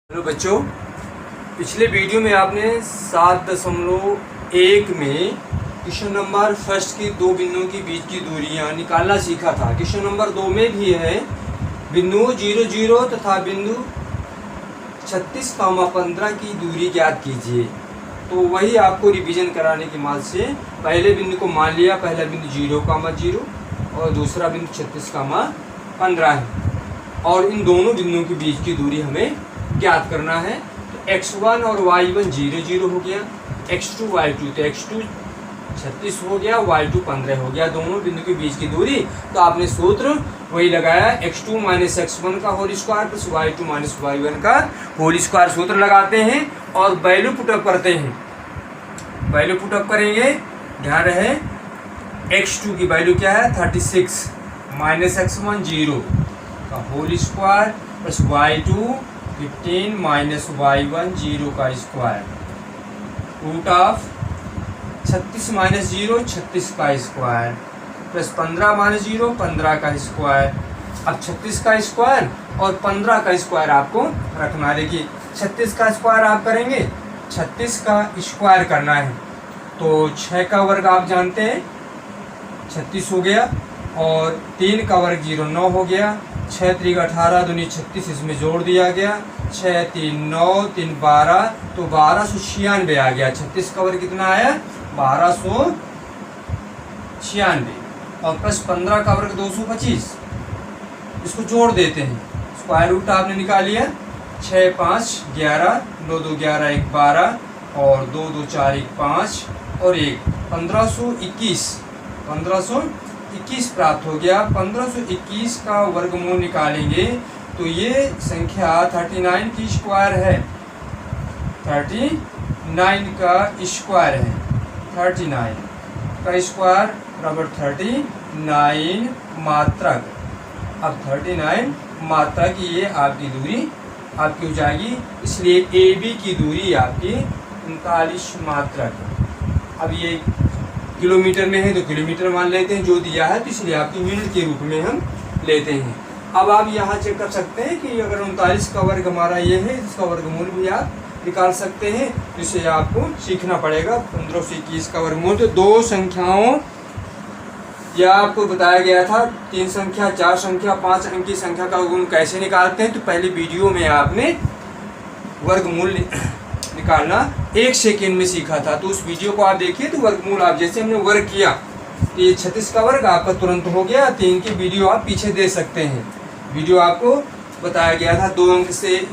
Hello बच्चों, पिछले video में आपने 7.1 में क्वेश्चन नंबर फर्स्ट की दो बिंदुओं के बीच की दूरियां निकालना सीखा था। क्वेश्चन नंबर 2 में भी है बिंदु 0, 0 तथा बिंदु 36,15 की दूरी ज्ञात कीजिए। तो वही आपको रिवीजन कराने की माल से पहले बिंदु को मान लिया, पहला बिंदु 0, और दूसरा बिंदु 36,15 है और इन दोनों बिंदुओं के बीच की दूरी हमें ज्ञात करना है। तो x1 और y1 0, 0 हो गया, x2 y2 तो x2 36 हो गया, y2 15 हो गया, दोनों बिंदु के बीच की दूरी। तो आपने सूत्र वही लगाया, x2 - x1 का whole square plus y2 - y1 का होल स्क्वायर सूत्र लगाते हैं और वैल्यू पुटअप करते हैं। वैल्यू पुटअप करेंगे, ध्यान रहे x2 की वैल्यू क्या है 36 - x1 0 का whole square plus y2 15 - y1 0 का स्क्वायर, रूट ऑफ 36 - 0 36 का स्क्वायर प्लस 15 - 0 15 का स्क्वायर। अब 36 का स्क्वायर और 15 का स्क्वायर आपको रखना। देखिए 36 का स्क्वायर आप करेंगे, 36 का स्क्वायर करना है तो 6 का वर्ग आप जानते हैं 36 हो गया, और 3 का वर्ग 0 9 हो गया, 6 3 18 दूनी 36 इसमें जोड़ दिया गया, 6 3 9 3 12 तो 1296 आ गया। 36 का वर्ग कितना आया 1296 और प्लस 15 का वर्ग 225, इसको जोड़ देते हैं, स्क्वायर रूट आपने निकाल लिया। 6 5 11 2 2 11 1 12 और 2 2 4 1 5 और 1 1521 प्राप्त हो गया। 1521 का वर्गमूल निकालेंगे तो ये संख्या 39 की स्क्वायर है, 39 का स्क्वायर है, 39 का स्क्वायर बराबर 39 मात्रक। अब 39 मात्रक ये आपकी दूरी आपकी हो जाएगी, इसलिए AB की दूरी आपकी 39 मात्रक। अब ये किलोमीटर में है तो किलोमीटर मान लेते हैं, जो दिया है तो इसलिए आपकी यूनिट के रूप में हम लेते हैं। अब आप यहाँ चेक कर सकते हैं कि अगर 39 का वर्ग हमारा ये है, इसका वर्गमूल भी आप निकाल सकते हैं। तो इसे आपको सीखना पड़ेगा। 1521 का वर्गमूल, तो दो संख्याओं या आपको बताया गया था 3 संख्या 4 संख्या 5 अंक की संख्या का वर्गमूल कैसे निकालते हैं। तो पहले वीडियो में आपने वर्गमूल निकालना 1 सेकेंड में सीखा था, तो उस वीडियो को आप देखिए। तो वर्गमूल आप जैसे हमने वर्ग किया तो ये 36 का वर्ग आपका तुरंत हो गया। 3 की वीडियो आप पीछे दे सकते हैं। वीडियो आपको बताया गया था 2 अंक से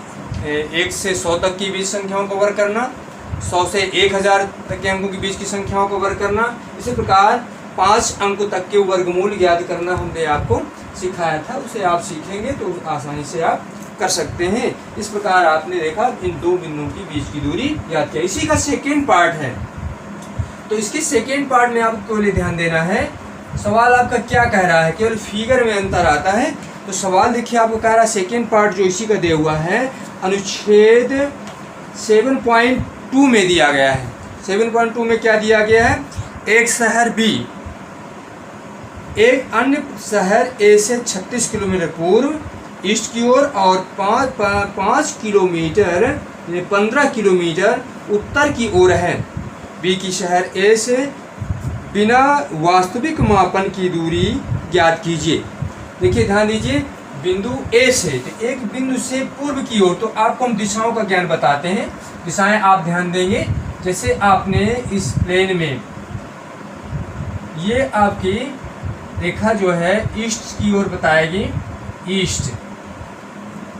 1 से 100 तक की बीच संख्याओं को वर्ग करना, 100 से 1000 तक के अंकों के बीच की संख्याओं को वर्ग करना, इसी प्रकार 5 अंक तक के वर्गमूल ज्ञात करना हमने आपको सिखाया था। उसे आप सीखेंगे तो आसानी से आप कर सकते हैं। इस प्रकार आपने देखा इन दो बिंदुओं के बीच की दूरी ज्ञात किया। इसी का सेकेंड पार्ट है, तो इसके सेकेंड पार्ट में आपको ध्यान देना है। सवाल आपका क्या कह रहा है, केवल फिगर में अंतर आता है। तो सवाल देखिए आपको कह रहा है सेकेंड पार्ट जो इसी का दिया हुआ है अनुच्छेद 7.2 में दिया गया है। 7.2 में क्या दिया गया है, एक शहर B एक अन्य शहर A से 36 किलोमीटर पूर्व ईस्ट की ओर और 5 किलोमीटर 15 किलोमीटर उत्तर की ओर है। B की शहर A से बिना वास्तविक मापन की दूरी ज्ञात कीजिए। देखिए ध्यान दीजिए, बिंदु A से तो एक बिंदु से पूर्व की ओर, तो आपको हम दिशाओं का ज्ञान बताते हैं। दिशाएं आप ध्यान देंगे, जैसे आपने इस प्लेन में ये आपकी रेखा जो है ईस्ट की ओर बताएगी, ईस्ट,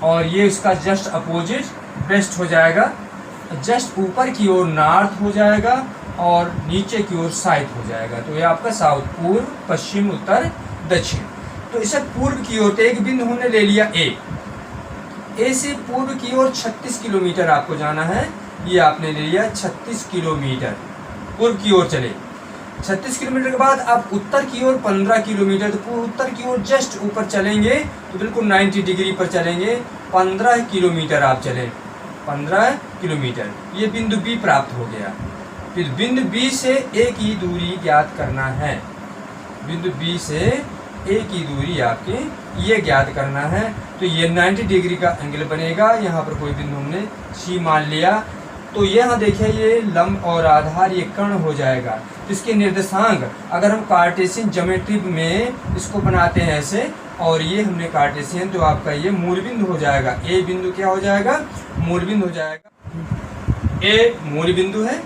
और ये उसका जस्ट अपोजिट वेस्ट हो जाएगा, जस्ट ऊपर की ओर नॉर्थ हो जाएगा और नीचे की ओर साउथ हो जाएगा। तो ये आपका साउथ, पूर्व पश्चिम उत्तर दक्षिण। तो इसे पूर्व की ओर तो एक बिंदु हमने ले लिया A से पूर्व की ओर 36 किलोमीटर आपको जाना है। ये आपने ले लिया 36 किलोमीटर पूर्व की ओर चले। 36 किलोमीटर के बाद आप उत्तर की ओर 15 किलोमीटर, तो उत्तर की ओर जस्ट ऊपर चलेंगे तो बिल्कुल 90 डिग्री पर चलेंगे। 15 किलोमीटर आप चले, 15 किलोमीटर, ये बिंदु B प्राप्त हो गया। फिर बिंदु B से A की दूरी ज्ञात करना है। बिंदु B से ए की दूरी आपकी ये ज्ञात करना है। तो ये 90 डिग्री का एंगल बनेगा। यहाँ पर कोई बिंदु हमने सी मान लिया। तो यहाँ देखिए ये लंब और आधार ये कर्ण हो जाएगा। तो इसके निर्देशांक अगर हम कार्टेशियन ज्योमेट्री में इसको बनाते हैं ऐसे, और ये हमने कार्टेशियन, तो आपका ये मूल बिंदु हो जाएगा। ए बिंदु क्या हो जाएगा? मूल बिंदु हो जाएगा। ए मूल बिंदु है।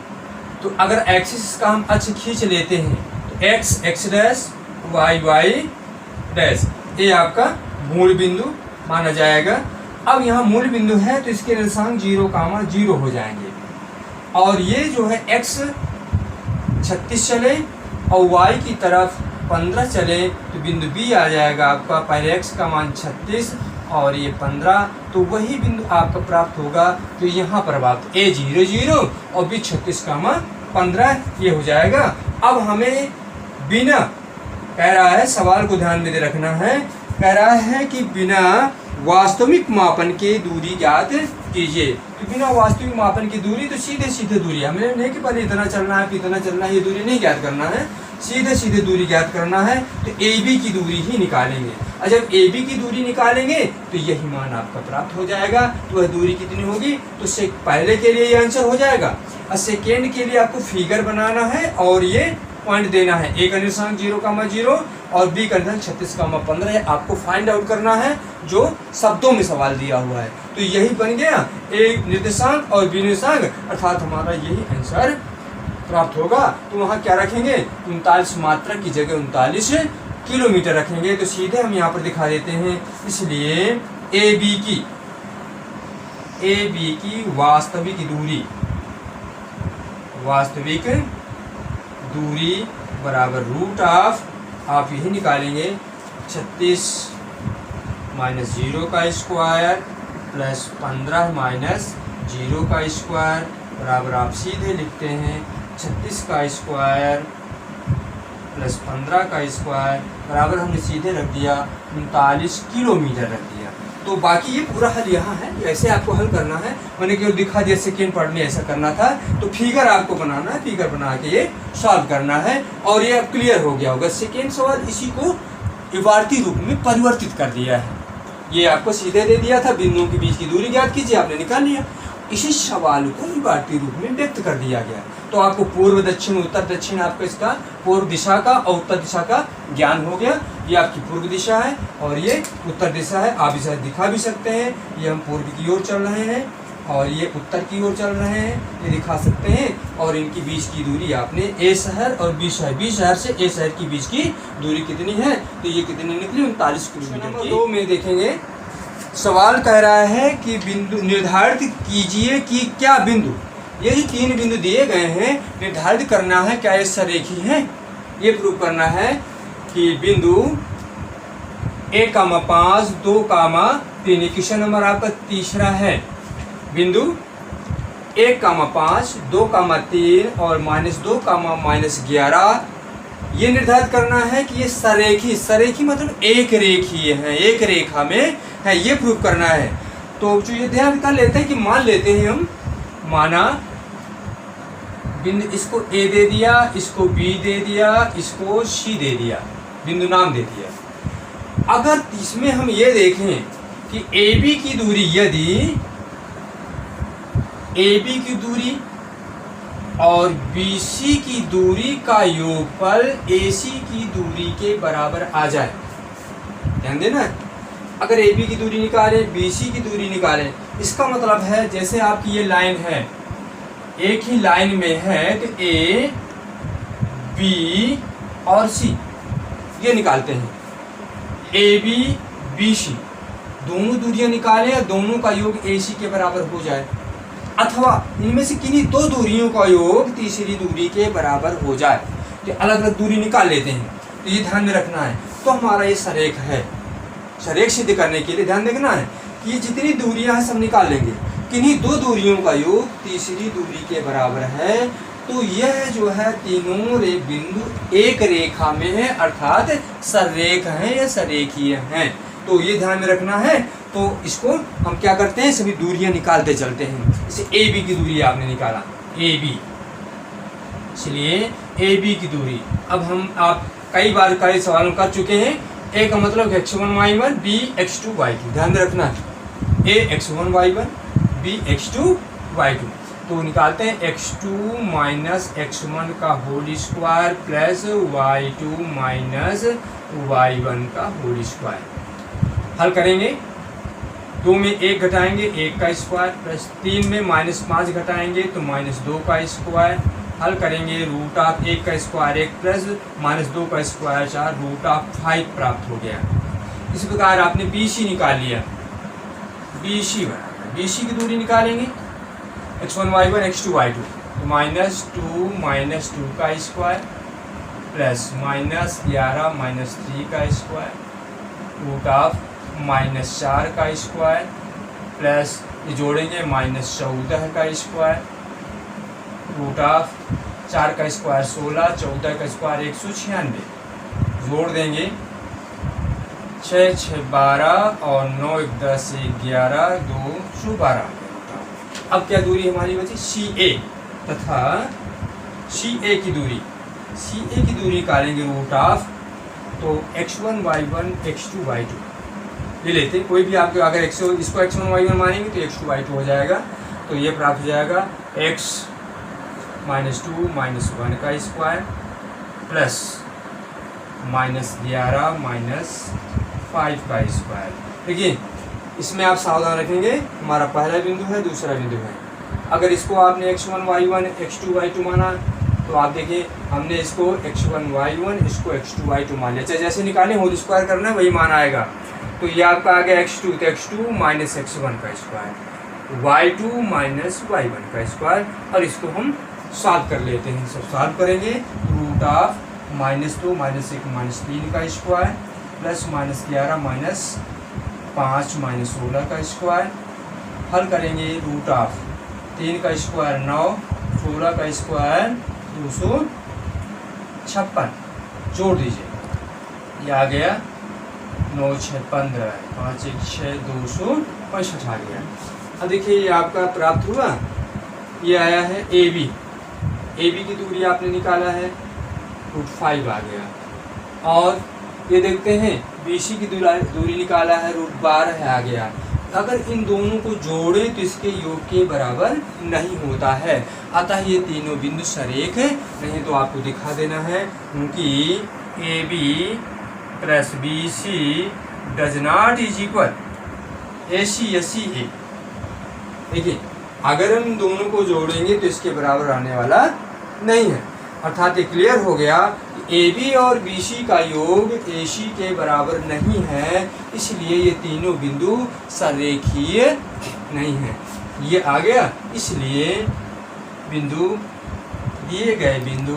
तो अगर एक्सिस का हम अक्ष खींच लेते हैं तो x x dash y y dash, ये आपका मूल बिंदु माना जाएगा। अब यहाँ मूल बिंदु है तो इसके निर्देशांक 0, 0 हो जाएंगे। और ये जो है x 36 चले और y की तरफ 15 चले तो बिंदु B आ जाएगा आपका। पहले x का मान 36 और ये 15, तो वही बिंदु आपका प्राप्त होगा जो यहाँ पर बात a 0, 0 और B 36 का मान 15, ये हो जाएगा। अब हमें बिना, कह रहा है, सवाल को ध्यान में दे रखना है, कह रहा है कि बिना वास्तविक मापन की दूरी ज्ञात कीजिए। तो बिना वास्तविक मापन की दूरी तो सीधे सीधे दूरी, हमें नहीं कि पहले इतना चलना है फिर इतना चलना है, ये दूरी नहीं ज्ञात करना है, सीधे सीधे दूरी ज्ञात करना है। तो AB की दूरी ही निकालेंगे। और जब AB की दूरी निकालेंगे तो यही मान आपका प्राप्त हो जाएगा। तो वह दूरी कितनी होगी? तो से पहले के लिए ये आंसर हो जाएगा। और सेकेंड के लिए आपको फिगर बनाना है और ये पॉइंट देना है। ए का निर्देशांक 0, 0 और बी का निर्देशांक 36, 15 है। आपको फाइंड आउट करना है जो शब्दों में सवाल दिया हुआ है। तो यही बन गया ए निर्देशांक और बी निर्देशांक, अर्थात हमारा यही आंसर प्राप्त होगा। तो वहाँ क्या रखेंगे? 39 मात्रक की जगह 39 किलोमीटर रखेंगे। तो सीधे हम यहाँ पर दिखा देते हैं। इसलिए ए बी की वास्तविक दूरी बराबर रूट ऑफ, आप यही निकालेंगे, 36 माइनस 0 का स्क्वायर प्लस 15 माइनस 0 का स्क्वायर बराबर, आप सीधे लिखते हैं 36 का स्क्वायर प्लस 15 का स्क्वायर बराबर, हमने सीधे रख दिया 39 किलोमीटर रख दिया। तो बाकी ये पूरा हल यहाँ है, ऐसे आपको हल करना है। मैंने केवल दिखा दिया सेकेंड पार्ट में ऐसा करना था। तो फिगर आपको बनाना है, फिगर बना के ये सॉल्व करना है और ये अब क्लियर हो गया होगा। सेकेंड सवाल इसी को इबारती रूप में परिवर्तित कर दिया है। ये आपको सीधे दे दिया था, बिंदुओं के बीच की दूरी ज्ञात कीजिए, आपने निकाल लिया। इसी सवाल को इबारती रूप में व्यक्त कर दिया गया। तो आपको पूर्व दक्षिण उत्तर दक्षिण, आपका इसका पूर्व दिशा का और उत्तर दिशा का ज्ञान हो गया। ये आपकी पूर्व दिशा है और ये उत्तर दिशा है। आप इसे दिखा भी सकते हैं, ये हम पूर्व की ओर चल रहे हैं और ये उत्तर की ओर चल रहे हैं, ये दिखा सकते हैं। और इनकी बीच की दूरी आपने ए शहर और बी शहर से ए शहर की बीच की दूरी कितनी है? तो ये कितनी निकली? 39 किलोमीटर की। 2 में देखेंगे, सवाल कह रहा है कि बिंदु निर्धारित कीजिए कि क्या बिंदु, ये जो 3 बिंदु दिए गए हैं, निर्धारित करना है क्या ये सरेखी है। ये प्रूव करना है कि बिंदु 1,5, 2,3, क्वेश्चन नंबर आपका तीसरा है। बिंदु 1,5, 2,3 और -2, -11, ये निर्धारित करना है कि ये सरेखी मतलब एक रेखीय है, एक रेखा में है, ये प्रूव करना है। तो जो ये ध्यान कर लेते हैं कि मान लेते हैं हम, माना बिंदु, इसको ए दे दिया, इसको बी दे दिया, इसको सी दे दिया, बिंदु नाम दे दिया। अगर इसमें हम ये देखें कि ए बी की दूरी, यदि ए बी की दूरी और BC की दूरी का योगफल AC की दूरी के बराबर आ जाए, ध्यान देना। अगर AB की दूरी निकालें, BC की दूरी निकालें, इसका मतलब है जैसे आपकी ये लाइन है, एक ही लाइन में है, तो A, B और C ये निकालते हैं। AB, BC दोनों दूरियां निकालें और दोनों का योग AC के बराबर हो जाए, अथवा इनमें से किन्हीं 2 दूरियों का योग तीसरी दूरी के बराबर हो जाए। तो अलग अलग दूरी निकाल लेते हैं, तो ये ध्यान में रखना है। तो हमारा ये सरेख है। सरेख सिद्ध करने के लिए ध्यान देखना है कि ये जितनी दूरियां हैं सब निकाल लेंगे, किन्हीं 2 दूरियों का योग तीसरी दूरी के बराबर है। तो यह जो है तीनों बिंदु एक रेखा में है, अर्थात सरेख हैं या सरेखीय हैं। तो ये ध्यान में रखना है। तो इसको हम क्या करते हैं, सभी दूरियां निकालते चलते हैं। जैसे ए बी की दूरी आपने निकाला, ए बी, इसलिए ए बी की दूरी, अब हम आप कई बार कई सवालों कर चुके हैं। ए का मतलब x1y1 b x2y2, ध्यान रखना a x1y1 b x2y2। तो निकालते हैं x2 माइनस x1 का whole square plus y2 minus y1 का होल स्क्वायर। हल करेंगे, 2 में 1 घटाएंगे 1 का स्क्वायर, प्लस 3 में -5 घटाएंगे तो -2 का स्क्वायर। हल करेंगे, रूट ऑफ 1 का स्क्वायर 1 प्लस -2 का स्क्वायर 4, रूट ऑफ 5 प्राप्त हो गया। इस प्रकार आपने BC निकाल लिया। BC बराबर, BC की दूरी निकालेंगे x1y1 x2y2, तो -2 का स्क्वायर प्लस -11 -3 का स्क्वायर, रूट ऑफ -4 का स्क्वायर प्लस ये जोड़ेंगे -14 का स्क्वायर, रूट ऑफ 4 का स्क्वायर 16, 14 का स्क्वायर 196, जोड़ देंगे 6 6 12 और 9 1 10 11 2 12। अब क्या दूरी हमारी बची, CA तथा CA की दूरी निकालेंगे रूट ऑफ, तो x1y1 x2y2 ले लेते हैं। कोई भी आपके अगर इसको x1y1 मानेंगे तो x2y2 हो जाएगा, तो ये प्राप्त हो जाएगा x -2 -1 का स्क्वायर प्लस -11 -5 का स्क्वायर। देखिए इसमें आप सावधान रखेंगे, हमारा पहला बिंदु है, दूसरा बिंदु है। अगर इसको आपने x1y1 x2y2 माना तो आप देखिए हमने इसको x1y1 इसको x2y2 मान लिया। जैसे निकालें होल स्क्वायर करना है वही मान आएगा। तो ये आपका आ गया x2, तो x2 माइनस x1 का स्क्वायर, y2 माइनस y1 का स्क्वायर, और इसको हम सॉल्व कर लेते हैं। सब सॉल्व करेंगे, रूट ऑफ -2 -1 -3 का स्क्वायर प्लस -11 -5 -16 का स्क्वायर। हल करेंगे, रूट ऑफ 3 का स्क्वायर 9, 16 का स्क्वायर 256, जोड़ दीजिए, ये आ गया 9 6 15, 5 1 6 265 आ गया। अब देखिए ये आपका प्राप्त हुआ, ये आया है AB की दूरी आपने निकाला है, रूट 5 आ गया। और ये देखते हैं BC की दूरी निकाला है, रूट 12 आ गया। अगर इन दोनों को जोड़ें तो इसके योग के बराबर नहीं होता है, अतः ये तीनों बिंदु सरेख है नहीं। तो आपको दिखा देना है, क्योंकि AB plus BC does not is equal AC CA। देखिए अगर हम दोनों को जोड़ेंगे तो इसके बराबर आने वाला नहीं है, अर्थात ये क्लियर हो गया कि AB और BC का योग AC के बराबर नहीं है, इसलिए ये तीनों बिंदु सरेखीय नहीं है। ये आ गया, इसलिए बिंदु दिए गए बिंदु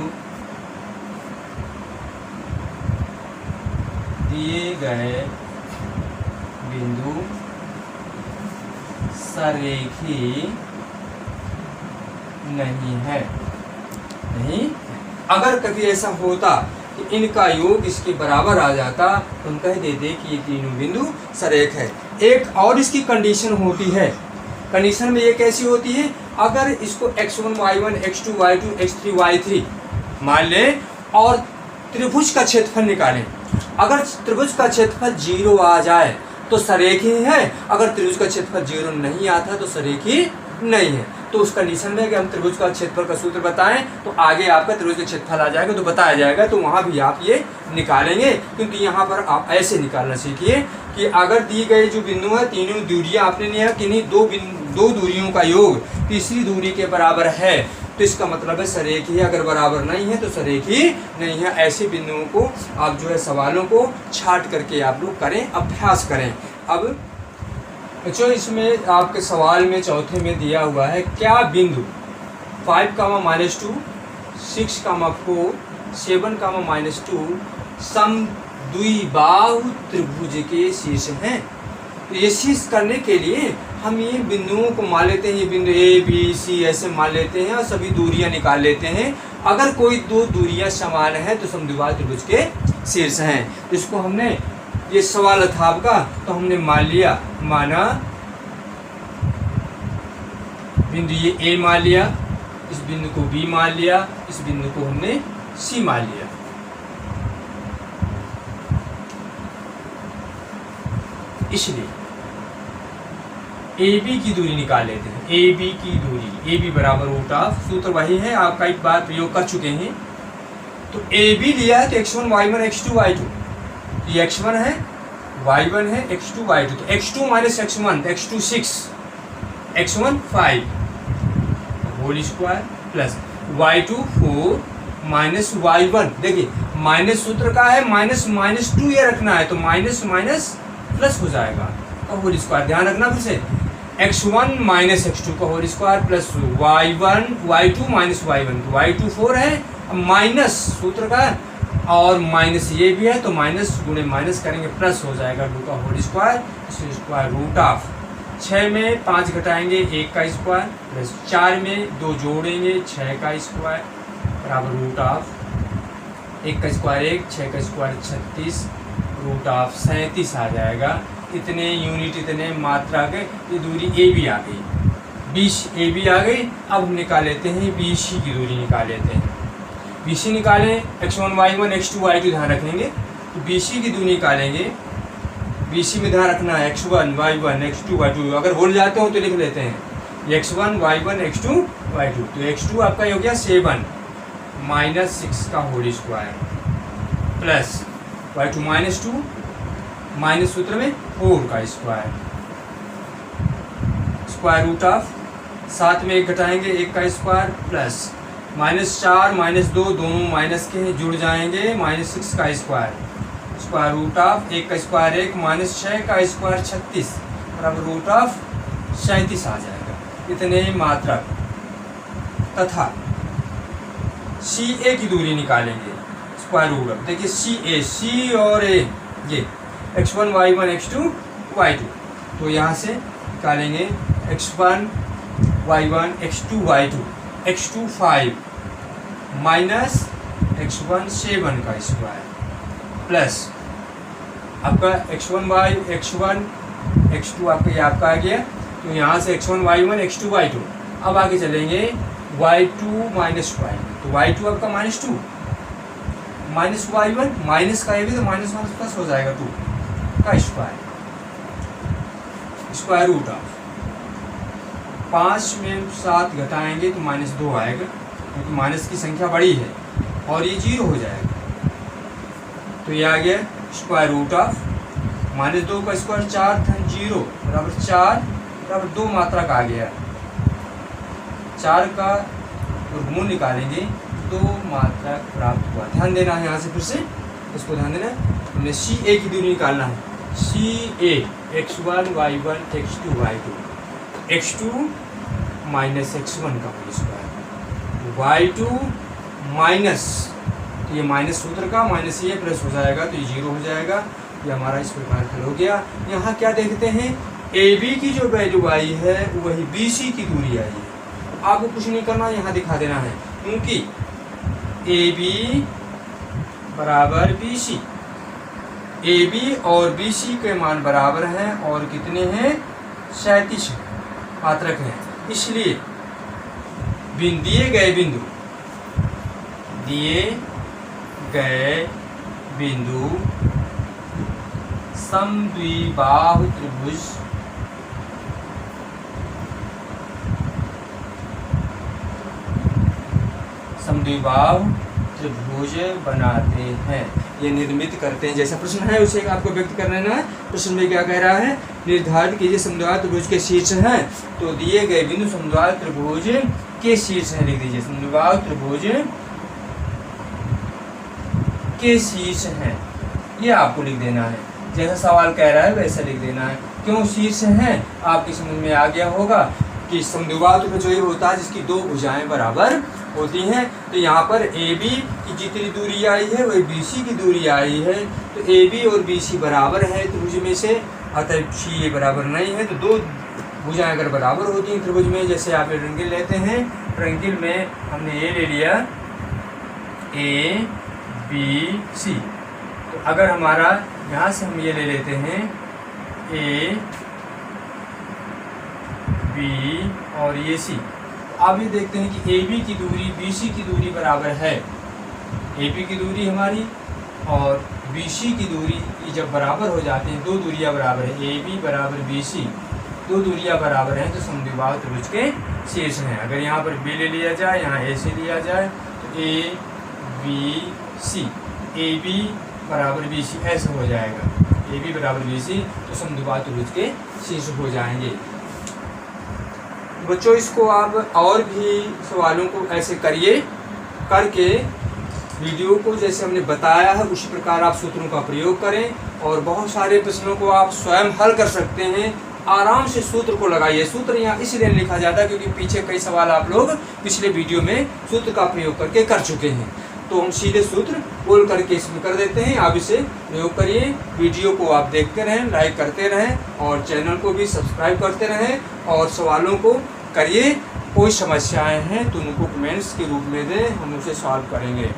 सरेखीय नहीं है। अगर कभी ऐसा होता कि इनका योग इसके बराबर आ जाता तो हम कह देते कि ये तीनों बिंदु सरेख है। एक और इसकी कंडीशन होती है, कंडीशन में ये कैसी होती है, अगर इसको x1y1 x2y2 x3y3 मान लें और त्रिभुज का क्षेत्रफल निकालें। अगर त्रिभुज का क्षेत्रफल 0 आ जाए तो सरेखी है, अगर त्रिभुज का क्षेत्रफल 0 नहीं आता तो सरेखी नहीं है। तो उस कंडीशन में कि हम त्रिभुज का क्षेत्रफल का सूत्र बताएं तो आगे आपका त्रिभुज का क्षेत्रफल आ जाएगा, तो बताया जाएगा, तो वहाँ भी आप ये निकालेंगे। क्योंकि यहाँ पर आप ऐसे निकालना सीखिए कि अगर दी गए जो बिंदु है, तीनों दूरियां आपने लिया कि नहीं, दो दूरियों का योग तीसरी दूरी के बराबर है, तो इसका मतलब है सरेखी है। अगर बराबर नहीं है तो सरेखी नहीं है। ऐसे बिंदुओं को आप जो है सवालों को छाट करके आप लोग करें, अभ्यास करें। अब जो इसमें आपके सवाल में चौथे में दिया हुआ है, क्या बिंदु 5, -2, 6, 4, 7, -2 समद्विबाहु त्रिभुज के शीर्ष हैं। तो ये शीर्ष करने के लिए हम ये बिंदुओं को मान लेते हैं, ये बिंदु A B C ऐसे मान लेते हैं और सभी दूरियां निकाल लेते हैं। अगर कोई दो दूरियां समान है तो समद्विबाहु त्रिभुज के शीर्ष हैं। इसको हमने, ये सवाल था आपका, तो हमने मान लिया, माना बिंदु ये A मान लिया, इस बिंदु को B मान लिया, इस बिंदु को हमने C मान लिया। इसलिए ए बी की दूरी निकाल लेते हैं। ए बी की दूरी, ए बी बराबर रूट ऑफ, सूत्र वही है, आपका एक बार प्रयोग कर चुके हैं। तो ए बी लिया है तो x1 y1 x2 y2, ये x1 है, y1 है, x2 y2, तो x2 माइनस x1 तो x2 6, x1 5 whole square plus y2 4 minus y1, देखिए माइनस सूत्र का है, माइनस माइनस 2 ये रखना है तो माइनस माइनस प्लस हो जाएगा और होल स्क्वायर, ध्यान रखना फिर से x1 माइनस x2 का whole square plus y1 y2 minus y1, तो y2 4 है, माइनस सूत्र का और माइनस ये भी है तो माइनस गुणे माइनस करेंगे प्लस हो जाएगा 2 का whole square, square root of 6 में 5 घटाएंगे 1 का स्क्वायर प्लस 4 में 2 जोड़ेंगे 6 का स्क्वायर बराबर रूट ऑफ 1 का स्क्वायर 1, 6 का स्क्वायर 36 रूट ऑफ 37 आ जाएगा। इतने यूनिट, इतने मात्रा के, ये दूरी ए बी आ गई, 20 ए बी आ गई। अब हम निकाल लेते हैं बी सी की दूरी, निकाल लेते हैं बी सी निकालें, x1 y1 x2 y2 ध्यान रखेंगे, तो बी सी की दूरी निकालेंगे। बी सी में ध्यान रखना है x1 y1 x2 y2, अगर भूल जाते हो तो लिख लेते हैं x1 y1 x2 y2, तो x2 आपका हो गया 7 माइनस 6 का whole square plus y2 minus 2 minus सूत्र में 4 का स्क्वायर, स्क्वायर रूट ऑफ 7 में 1 घटाएंगे 1 का स्क्वायर प्लस माइनस 4 माइनस 2 दोनों माइनस के हैं, जुड़ जाएंगे माइनस 6 का स्क्वायर, स्क्वायर रूट ऑफ 1 का स्क्वायर 1 माइनस 6 का स्क्वायर 36 बराबर रूट ऑफ 37 आ जाएगा। इतने मात्रक तथा सी ए की दूरी निकालेंगे, स्क्वायर रूट ऑफ, देखिए सी ए, सी और ए ये x1 y1 x2 y2, तो यहाँ से निकालेंगे x1 y1 x2 y2, x2 5 minus x1 7 का स्क्वायर प्लस आपका x1 y x1 x2 आपका ये आपका आ गया, तो यहाँ से x1 y1 x2 y2। अब आगे चलेंगे y2 माइनस y1, तो y2 आपका माइनस 2 माइनस y1 माइनस का ये भी तो माइनस माइनस प्लस हो जाएगा 2 का स्क्वायर, स्क्वायर रूट ऑफ 5 में 7 घटाएंगे तो माइनस 2 आएगा, क्योंकि माइनस की संख्या बड़ी है और ये 0 हो जाएगा, तो ये आ गया स्क्वायर रूट ऑफ माइनस 2 का स्क्वायर 4 था 0 बराबर 4 बराबर 2 मात्रा का आ गया, 4 का वर्गमूल निकालेंगे 2 मात्रा प्राप्त हुआ। ध्यान देना है यहाँ से फिर से इसको ध्यान देना है, हमने सी ए की दूरी निकालना है, सी ए x1 y1 x2 y2, x2 minus x1 का होल स्क्वायर, y2 माइनस, तो ये माइनस सूत्र का माइनस ये प्लस हो जाएगा तो ये 0 हो जाएगा। ये हमारा इस प्रकार हल हो गया। यहाँ क्या देखते हैं, ए बी की जो वैल्यू आई है वही बी सी की दूरी आई है, आपको कुछ नहीं करना, यहाँ दिखा देना है, क्योंकि ए बी बराबर बी सी, ए बी और बी सी के मान बराबर हैं और कितने हैं 37 मात्रक हैं, इसलिए दिए गए बिंदु समद्विबाहु त्रिभुज बनाते हैं, ये निर्मित करते हैं। जैसा प्रश्न है उसे आपको व्यक्त कर लेना है। प्रश्न में क्या कह रहा है, निर्धारित कीजिए समद्विबाहु त्रिभुज के शीर्ष हैं, तो दिए गए बिंदु समद्विबाहु त्रिभुज के शीर्ष हैं, लिख दीजिए समद्विबाहु त्रिभुज के शीर्ष हैं, ये आपको लिख देना है। जैसा सवाल कह रहा है वैसा लिख देना है। क्यों शीर्ष हैं, आपकी समझ में आ गया होगा कि समद्विबाहु त्रिभुज जो होता है जिसकी 2 भुजाएं बराबर होती हैं, तो यहाँ पर ए बी की जितनी दूरी आई है वही बी सी की दूरी आई है, तो ए बी और बी सी बराबर है त्रिभुज में से, अतः सी ए बराबर नहीं है, तो 2 भुजाएं अगर बराबर होती हैं त्रिभुज में, जैसे आप ट्रायंगल लेते हैं, ट्रायंगल में हमने ये ले लिया ए बी सी, तो अगर हमारा यहाँ से हम ये ले लेते हैं ए बी और ये सी, तो आप ये देखते हैं कि ए बी की दूरी बी सी की दूरी बराबर है, ए बी की दूरी हमारी और BC की दूरी जब बराबर हो जाती हैं, दो दूरियां बराबर है, AB बराबर BC, दो दूरियां बराबर हैं तो समद्विबाहु त्रिभुज के शीर्ष हैं। अगर यहाँ पर B ले लिया जाए, यहाँ AC लिया जाए तो ABC, AB बराबर BC ऐसे हो जाएगा, AB बराबर BC तो समद्विबाहु त्रिभुज के शीर्ष हो जाएंगे। बच्चों इसको आप और भी सवालों को ऐसे करिए, करके वीडियो को जैसे हमने बताया है उसी प्रकार आप सूत्रों का प्रयोग करें और बहुत सारे प्रश्नों को आप स्वयं हल कर सकते हैं। आराम से सूत्र को लगाइए। सूत्र यहाँ इसलिए लिखा जाता है क्योंकि पीछे कई सवाल आप लोग पिछले वीडियो में सूत्र का प्रयोग करके कर चुके हैं, तो हम सीधे सूत्र बोल करके इसमें कर देते हैं। आप इसे प्रयोग करिए। वीडियो को आप देखते रहें, लाइक करते रहें और चैनल को भी सब्सक्राइब करते रहें और सवालों को करिए। कोई समस्याएं हैं तो उनको कमेंट्स के रूप में दें, हम उसे सॉल्व करेंगे।